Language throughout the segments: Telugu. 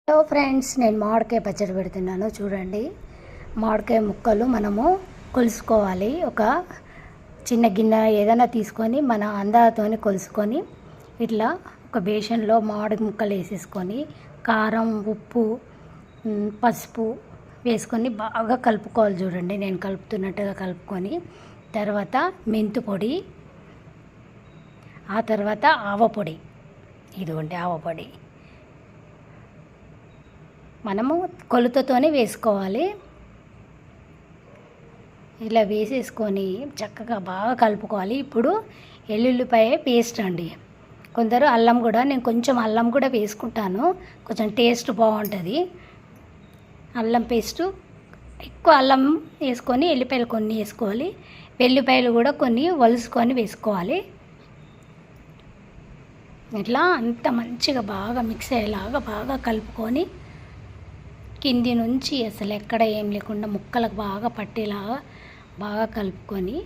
హలో ఫ్రెండ్స్, నేను మామిడికాయ పచ్చడి పెడుతున్నాను. చూడండి, మామిడికాయ ముక్కలు మనము కొలుసుకోవాలి. ఒక చిన్న గిన్నె ఏదైనా తీసుకొని మన అందాజతోని కొలుసుకొని ఇట్లా ఒక బేషన్లో మామిడి ముక్కలు వేసేసుకొని కారం, ఉప్పు, పసుపు వేసుకొని బాగా కలుపుకోవాలి. చూడండి, నేను కలుపుతున్నట్టుగా కలుపుకొని తర్వాత మెంతు పొడి, ఆ తర్వాత ఆవపొడి, ఇదిగోండి ఆవపొడి మనము కొలతతోనే వేసుకోవాలి. ఇలా వేసేసుకొని చక్కగా బాగా కలుపుకోవాలి. ఇప్పుడు ఎల్లుల్లిపాయ పేస్ట్ అండి. కొందరు అల్లం కూడా, నేను కొంచెం అల్లం కూడా వేసుకుంటాను, కొంచెం టేస్ట్ బాగుంటుంది. అల్లం పేస్టు ఎక్కువ అల్లం వేసుకొని ఎల్లిపాయలు కొన్ని వేసుకోవాలి. వెల్లిపాయలు కూడా కొన్ని వలుసుకొని వేసుకోవాలి. ఇట్లా అంత మంచిగా బాగా మిక్స్ అయ్యేలాగా బాగా కలుపుకొని కింది నుంచి అసలు ఎక్కడ ఏం లేకుండా ముక్కలకు బాగా పట్టేలాగా బాగా కలుపుకొని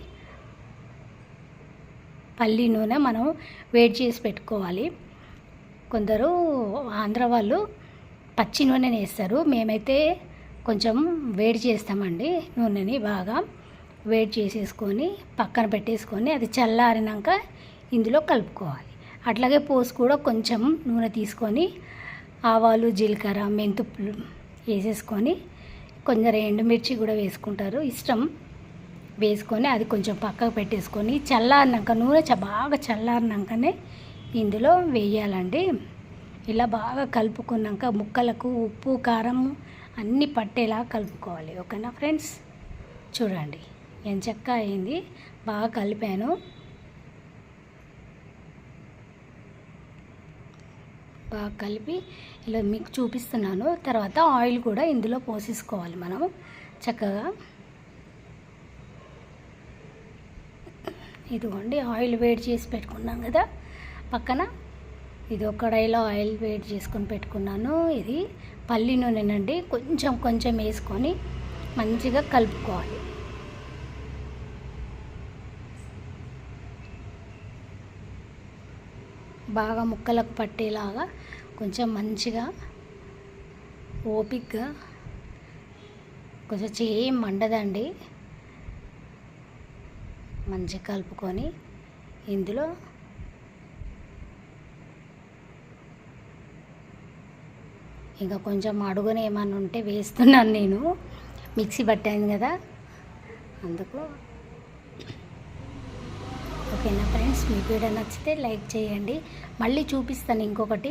పల్లి నూనె మనం వేడి చేసి పెట్టుకోవాలి. కొందరు ఆంధ్ర వాళ్ళు పచ్చి నూనెని వేస్తారు, మేమైతే కొంచెం వేడి చేస్తామండి. నూనెని బాగా వేడి చేసేసుకొని పక్కన పెట్టేసుకొని అది చల్లారినాక ఇందులో కలుపుకోవాలి. అట్లాగే పోసి కూడా కొంచెం నూనె తీసుకొని ఆవాలు, జీలకర్ర, మెంతులు వేసేసుకొని కొందరు ఎండుమిర్చి కూడా వేసుకుంటారు, ఇష్టం. వేసుకొని అది కొంచెం పక్కకు పెట్టేసుకొని చల్లారినాక నూనె బాగా చల్లారినాకనే ఇందులో వేయాలండి. ఇలా బాగా కలుపుకున్నాక ముక్కలకు ఉప్పు, కారం అన్నీ పట్టేలా కలుపుకోవాలి. ఓకేనా ఫ్రెండ్స్? చూడండి, ఎంచక్కా అయింది, బాగా కలిపాను. బాగా కలిపి ఇలా మీకు చూపిస్తున్నాను. తర్వాత ఆయిల్ కూడా ఇందులో పోసేసుకోవాలి మనము చక్కగా. ఇదిగోండి, ఆయిల్ వేడి చేసి పెట్టుకున్నాం కదా పక్కన. ఇది ఒక కడాయిలో ఆయిల్ వేడి చేసుకొని పెట్టుకున్నాను. ఇది పల్లి నూనెనండి, కొంచెం కొంచెం వేసుకొని మంచిగా కలుపుకోవాలి. బాగా ముక్కలకు పట్టేలాగా కొంచెం మంచిగా ఓపికగా, కొంచెం చేయి మండదండి, మంచిగా కలుపుకొని ఇందులో ఇంకా కొంచెం అడుగున ఏమన్నా ఉంటే వేస్తున్నాను. నేను మిక్సీ పట్టాను కదా అందుకు. ఓకేనా ఫ్రెండ్స్? మీకు వీడియో నచ్చితే లైక్ చేయండి. మళ్ళీ చూపిస్తాను ఇంకొకటి.